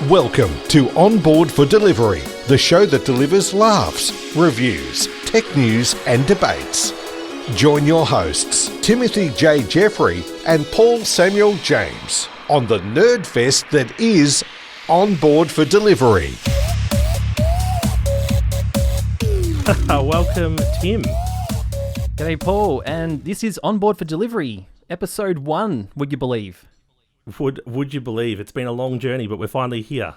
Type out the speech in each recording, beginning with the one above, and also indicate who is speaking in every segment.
Speaker 1: Welcome to Onboard For Delivery, the show that delivers laughs, reviews, tech news and debates. Join your hosts, Timothy J. Jeffrey and Paul Samuel James, on the nerd fest that is Onboard For Delivery.
Speaker 2: Welcome, Tim.
Speaker 3: G'day, Paul, and this is Onboard For Delivery, episode 1, would you believe?
Speaker 2: Would you believe? It's been a long journey, but we're finally here.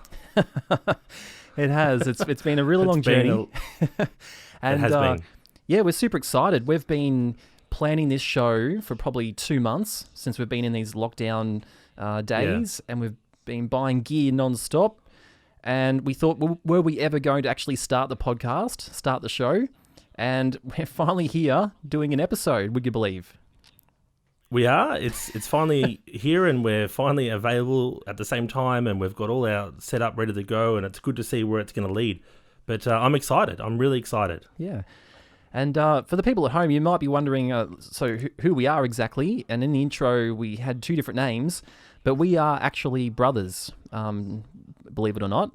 Speaker 3: It has. It's been a really long journey.
Speaker 2: And it has been.
Speaker 3: Yeah, we're super excited. We've been planning this show for probably 2 months since we've been in these lockdown days, and we've been buying gear non-stop. And we thought, were we ever going to actually start the podcast, start the show? And we're finally here doing an episode, would you believe?
Speaker 2: We are. It's finally here, and we're finally available at the same time, and we've got all our setup ready to go, and it's good to see where it's going to lead. But I'm excited. I'm really excited.
Speaker 3: Yeah. And for the people at home, you might be wondering, who we are exactly. And in the intro, we had 2 different names, but we are actually brothers, believe it or not.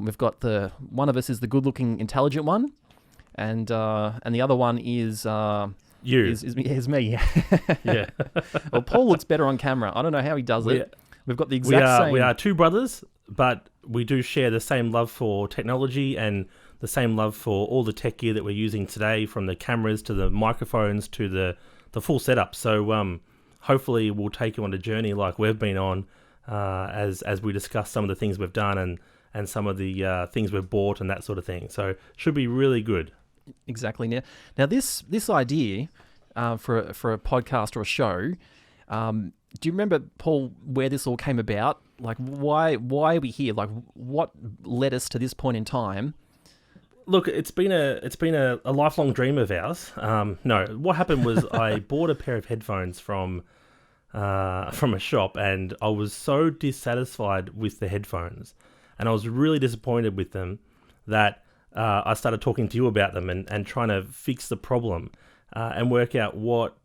Speaker 3: We've got one of us is the good-looking, intelligent one, and the other one is... Is me.
Speaker 2: Yeah.
Speaker 3: Well, Paul looks better on camera. I don't know how he does it. We've got the exact same...
Speaker 2: We are 2 brothers, but we do share the same love for technology and the same love for all the tech gear that we're using today, from the cameras to the microphones to the full setup. So hopefully we'll take you on a journey like we've been on as we discuss some of the things we've done and some of the things we've bought and that sort of thing. So should be really good.
Speaker 3: Exactly. Now this idea for a podcast or a show, do you remember, Paul, where this all came about? Like, why are we here? Like, what led us to this point in time?
Speaker 2: Look, it's been a lifelong dream of ours. No, what happened was I bought a pair of headphones from a shop, and I was so dissatisfied with the headphones, and I was really disappointed with them that I started talking to you about them and trying to fix the problem and work out what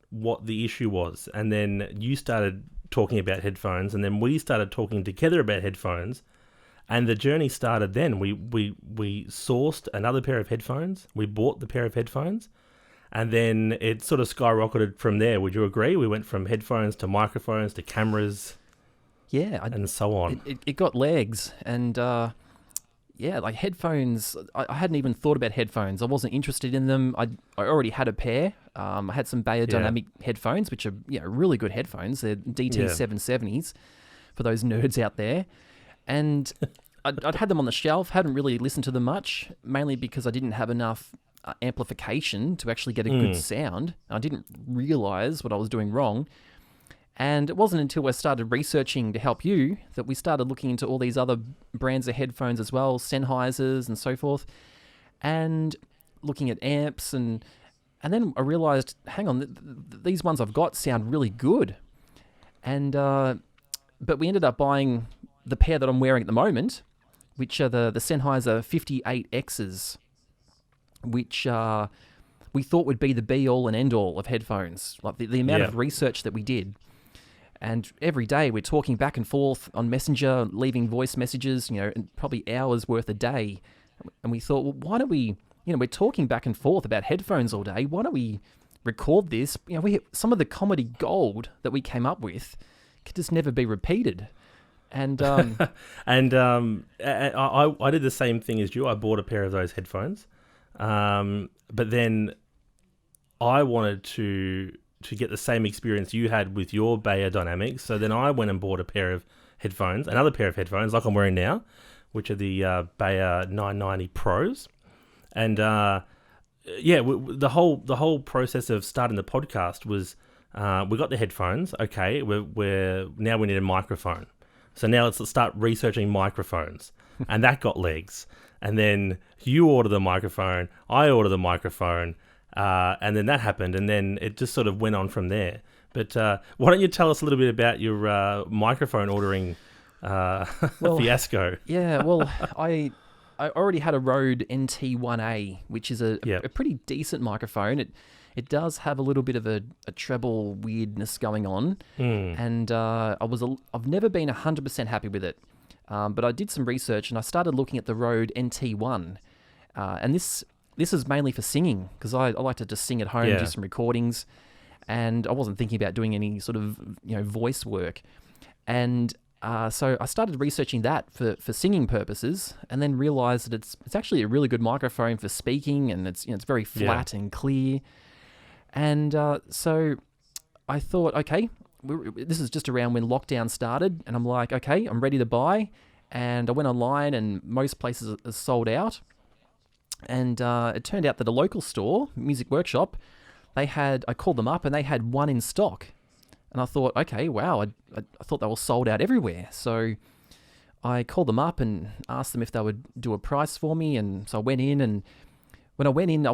Speaker 2: the issue was. And then you started talking about headphones, and then we started talking together about headphones. And the journey started then. We sourced another pair of headphones. We bought the pair of headphones. And then it sort of skyrocketed from there. Would you agree? We went from headphones to microphones to cameras.
Speaker 3: Yeah.
Speaker 2: And so on.
Speaker 3: It got legs. And... like headphones, I hadn't even thought about headphones. I wasn't interested in them. I already had a pair. I had some Beyerdynamic headphones, which are really good headphones. They're DT770s for those nerds out there. And I'd had them on the shelf, hadn't really listened to them much, mainly because I didn't have enough amplification to actually get a good sound. I didn't realize what I was doing wrong. And it wasn't until I started researching to help you that we started looking into all these other brands of headphones as well, Sennheisers and so forth, and looking at amps. And then I realized, hang on, these ones I've got sound really good. And but we ended up buying the pair that I'm wearing at the moment, which are the Sennheiser 58Xs, which we thought would be the be-all and end-all of headphones. Like the amount of research that we did. And every day we're talking back and forth on Messenger, leaving voice messages, and probably hours worth a day. And we thought, well, why don't we, we're talking back and forth about headphones all day. Why don't we record this? Some of the comedy gold that we came up with could just never be repeated. And
Speaker 2: I did the same thing as you. I bought a pair of those headphones, but then I wanted to get the same experience you had with your Beyerdynamic. So then I went and bought another pair of headphones like I'm wearing now, which are the Beyer 990 Pros. And the whole process of starting the podcast was we got the headphones. Okay, now we need a microphone. So now let's start researching microphones. And that got legs. And then you order the microphone, I order the microphone, and then that happened, and then it just sort of went on from there. But why don't you tell us a little bit about your microphone ordering fiasco?
Speaker 3: Yeah, well, I already had a Rode NT1A, which is a pretty decent microphone. It does have a little bit of a treble weirdness going on, and I've never been 100% happy with it. But I did some research and I started looking at the Rode NT1. And this is mainly for singing, because I like to just sing at home, do some recordings. And I wasn't thinking about doing any sort of voice work. And so I started researching that for singing purposes, and then realized that it's actually a really good microphone for speaking, and it's very flat and clear. And so I thought, okay, this is just around when lockdown started, and I'm like, okay, I'm ready to buy. And I went online, and most places are sold out. And it turned out that a local store, Music Workshop, I called them up, and they had one in stock. And I thought, okay, wow, I thought they were sold out everywhere. So I called them up and asked them if they would do a price for me. And so I went in, and when I went in, I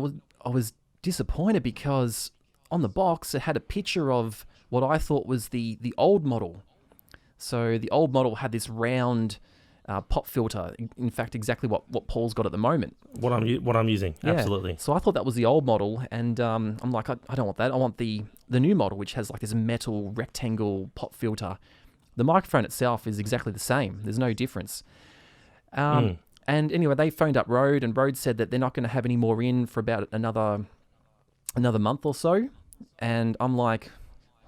Speaker 3: was disappointed, because on the box it had a picture of what I thought was the old model. So the old model had this round pop filter. In fact, exactly what Paul's got at the moment.
Speaker 2: What I'm using, absolutely.
Speaker 3: So I thought that was the old model, and I'm like, I don't want that. I want the new model, which has like this metal rectangle pop filter. The microphone itself is exactly the same. There's no difference. And anyway, they phoned up Rode, and Rode said that they're not going to have any more in for about another month or so. And I'm like,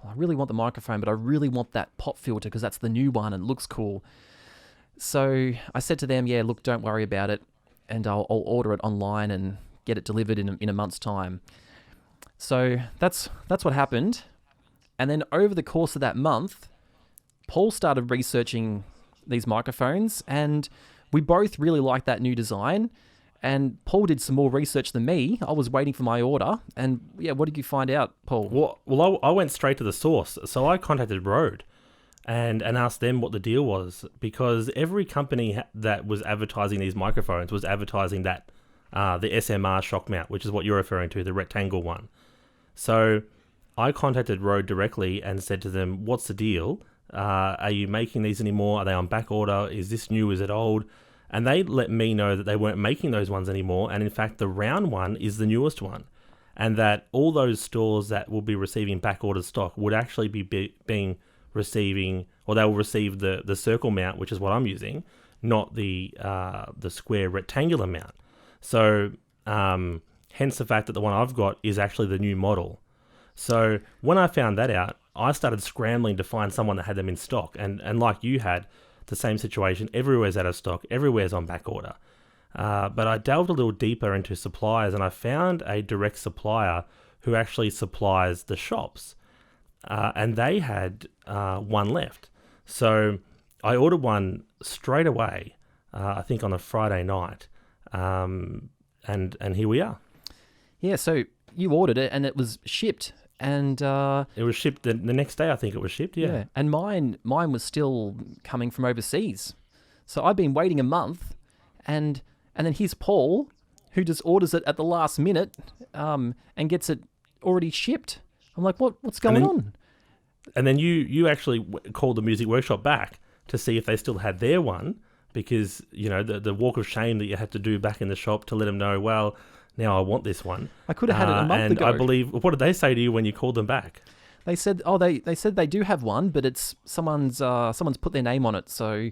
Speaker 3: I really want the microphone, but I really want that pop filter, because that's the new one and it looks cool. So I said to them, yeah, look, don't worry about it, and I'll order it online and get it delivered in a month's time. So that's what happened. And then over the course of that month, Paul started researching these microphones, and we both really liked that new design. And Paul did some more research than me. I was waiting for my order. And yeah, what did you find out, Paul?
Speaker 2: Well, I went straight to the source. So I contacted Rode and asked them what the deal was, because every company that was advertising these microphones was advertising that the SMR shock mount, which is what you're referring to, the rectangle one. So I contacted Rode directly and said to them, what's the deal? Are you making these anymore? Are they on back order? Is this new? Is it old? And they let me know that they weren't making those ones anymore. And in fact, the round one is the newest one. And that all those stores that will be receiving back ordered stock would actually be receiving, or they will receive the circle mount, which is what I'm using, not the square rectangular mount. So hence the fact that the one I've got is actually the new model. So when I found that out, I started scrambling to find someone that had them in stock. And like you had, the same situation, everywhere's out of stock, everywhere's on back order. But I delved a little deeper into suppliers, and I found a direct supplier who actually supplies the shops. And they had one left. So I ordered one straight away, I think on a Friday night. And here we are.
Speaker 3: Yeah, so you ordered it and it was shipped. And
Speaker 2: it was shipped the next day, I think it was shipped, yeah.
Speaker 3: And mine was still coming from overseas. So I've been waiting a month, and then here's Paul, who just orders it at the last minute and gets it already shipped. I'm like, what's going on?
Speaker 2: And then you actually called the Music Workshop back to see if they still had their one, because, you know, the walk of shame that you had to do back in the shop to let them know, well, now I want this one.
Speaker 3: I could have had it a month ago.
Speaker 2: And I believe, what did they say to you when you called them back?
Speaker 3: They said, they said they do have one, but it's someone's put their name on it. So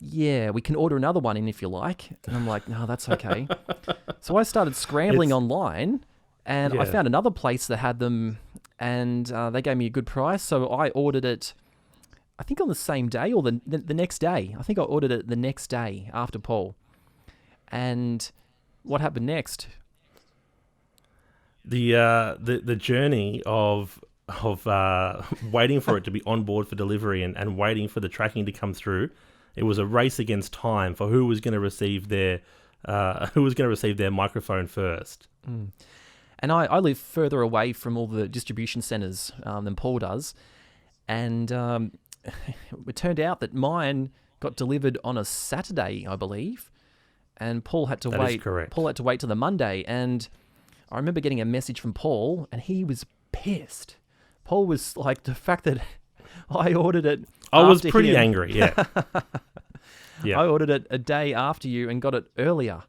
Speaker 3: yeah, we can order another one in if you like. And I'm like, no, that's okay. So I started scrambling online, and I found another place that had them, and they gave me a good price. So I ordered it, I think on the same day or the next day. I think I ordered it the next day after Paul. And what happened next?
Speaker 2: The journey of waiting for it to be on board for delivery and waiting for the tracking to come through. It was a race against time for who was going to receive their microphone first.
Speaker 3: Mm. And I live further away from all the distribution centers than Paul does, and it turned out that mine got delivered on a Saturday, I believe. And Paul had to wait.
Speaker 2: That is correct.
Speaker 3: Paul had to wait till the Monday, and I remember getting a message from Paul, and he was pissed. Paul was like, the fact that I ordered it.
Speaker 2: I was pretty angry. Yeah.
Speaker 3: Yeah. I ordered it a day after you and got it earlier.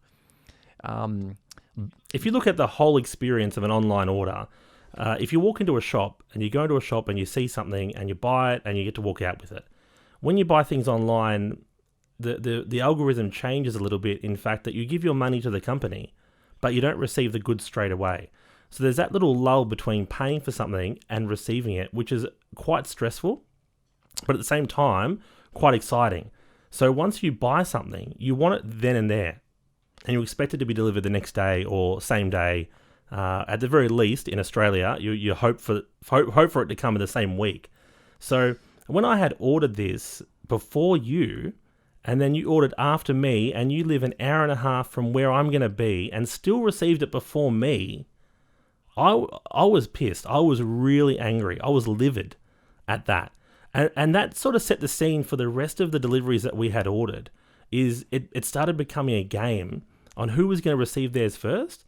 Speaker 2: If you look at the whole experience of an online order, if you walk into a shop and you go into a shop and you see something and you buy it and you get to walk out with it. When you buy things online, the algorithm changes a little bit. In fact, that you give your money to the company, but you don't receive the goods straight away. So there's that little lull between paying for something and receiving it, which is quite stressful, but at the same time, quite exciting. So once you buy something, you want it then and there, and you expect it to be delivered the next day or same day. At the very least, in Australia, you hope for it to come in the same week. So when I had ordered this before you, and then you ordered after me, and you live an hour and a half from where I'm going to be, and still received it before me, I was pissed. I was really angry. I was livid at that. And that sort of set the scene for the rest of the deliveries that we had ordered. It started becoming a game on who was going to receive theirs first,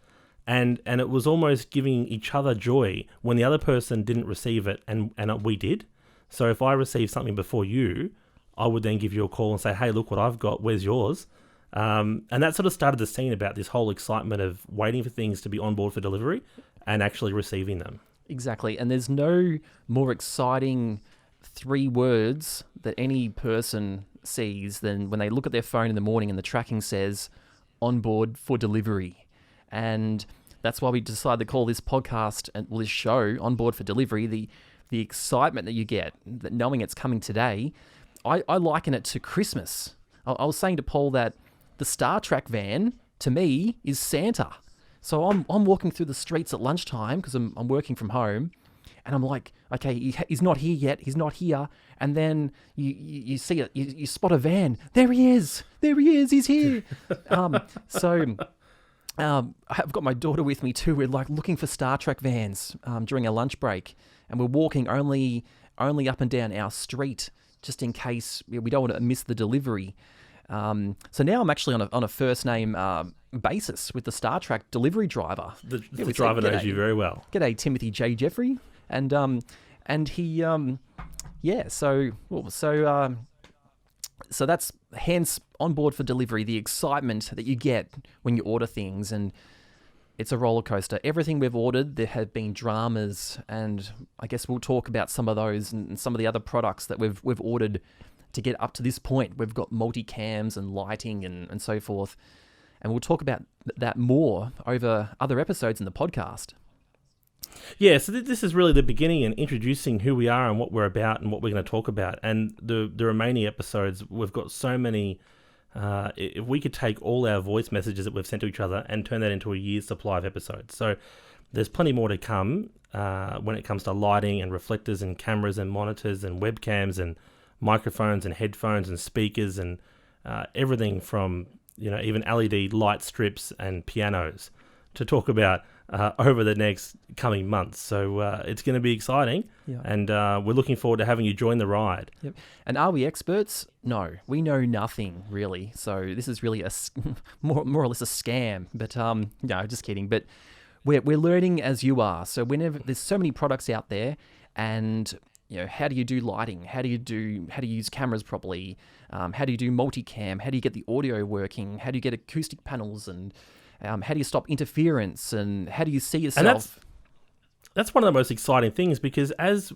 Speaker 2: and it was almost giving each other joy when the other person didn't receive it and we did. So if I received something before you, I would then give you a call and say, hey, look what I've got, where's yours? And that sort of started the scene about this whole excitement of waiting for things to be on board for delivery and actually receiving them.
Speaker 3: Exactly. And there's no more exciting 3 words that any person sees than when they look at their phone in the morning and the tracking says on board for delivery. And that's why we decided to call this podcast and this show On Board for Delivery. The excitement that you get, that knowing it's coming today, I liken it to Christmas. I was saying to Paul that the Star Trek van to me is Santa. So I'm walking through the streets at lunchtime because I'm working from home, and I'm like, okay, he's not here yet. He's not here. And then you see it. You spot a van. There he is. He's here. I've got my daughter with me too. We're like looking for Star Trek vans during our lunch break, and we're walking only up and down our street just in case we don't want to miss the delivery. So now I'm actually on a first name basis with the Star Trek delivery driver.
Speaker 2: The driver knows you very well.
Speaker 3: G'day, Timothy J. Jeffrey, and he so that's hence on board for delivery, the excitement that you get when you order things, and it's a roller coaster. Everything we've ordered, there have been dramas, and I guess we'll talk about some of those and some of the other products that we've ordered to get up to this point. We've got multi-cams and lighting and so forth, and we'll talk about that more over other episodes in the podcast.
Speaker 2: Yeah, so this is really the beginning and introducing who we are and what we're about and what we're going to talk about. And the remaining episodes, we've got so many. If we could take all our voice messages that we've sent to each other and turn that into a year's supply of episodes. So there's plenty more to come when it comes to lighting and reflectors and cameras and monitors and webcams and microphones and headphones and speakers and everything from, even LED light strips and pianos to talk about over the next coming months. So it's going to be exciting, and we're looking forward to having you join the ride.
Speaker 3: Yep. And are we experts? No, we know nothing really. So this is really more or less a scam. But no, just kidding. But we're learning as you are. So whenever there's so many products out there, and how do you do lighting? How do you use cameras properly? How do you do multicam? How do you get the audio working? How do you get acoustic panels? And how do you stop interference? And how do you see yourself?
Speaker 2: And that's one of the most exciting things, because as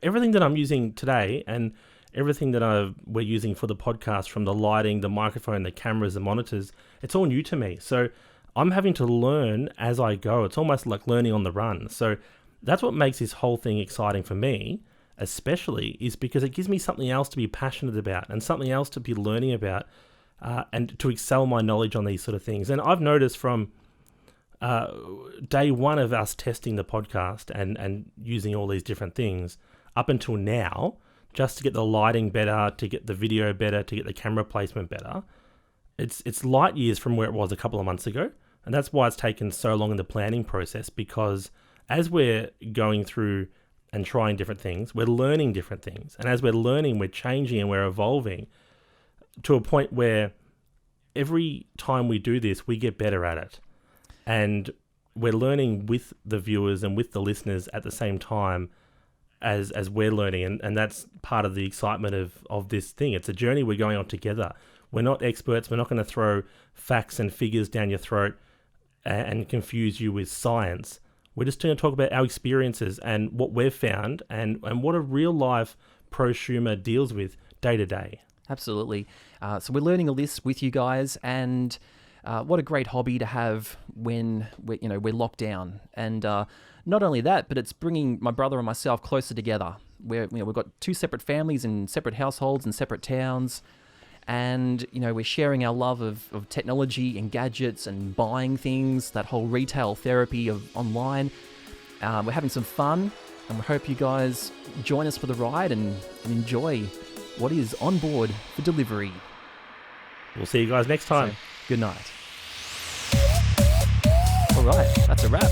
Speaker 2: everything that I'm using today and everything that we're using for the podcast, from the lighting, the microphone, the cameras, the monitors, it's all new to me. So I'm having to learn as I go. It's almost like learning on the run. So that's what makes this whole thing exciting for me, especially, is because it gives me something else to be passionate about and something else to be learning about. And to excel my knowledge on these sort of things. And I've noticed from day one of us testing the podcast and using all these different things up until now, just to get the lighting better, to get the video better, to get the camera placement better, it's light years from where it was a couple of months ago. And that's why it's taken so long in the planning process, because as we're going through and trying different things, we're learning different things. And as we're learning, we're changing and we're evolving to a point where every time we do this, we get better at it. And we're learning with the viewers and with the listeners at the same time as we're learning. And that's part of the excitement of this thing. It's a journey we're going on together. We're not experts. We're not going to throw facts and figures down your throat and confuse you with science. We're just going to talk about our experiences and what we've found and what a real life prosumer deals with day to day.
Speaker 3: Absolutely. So we're learning all this with you guys, and what a great hobby to have when we're locked down. And not only that, but it's bringing my brother and myself closer together. We've got two separate families in separate households and separate towns, and we're sharing our love of technology and gadgets and buying things, that whole retail therapy of online. We're having some fun, and we hope you guys join us for the ride and enjoy what is Onboard for Delivery.
Speaker 2: We'll see you guys next time.
Speaker 3: So, good night. All right, that's a wrap.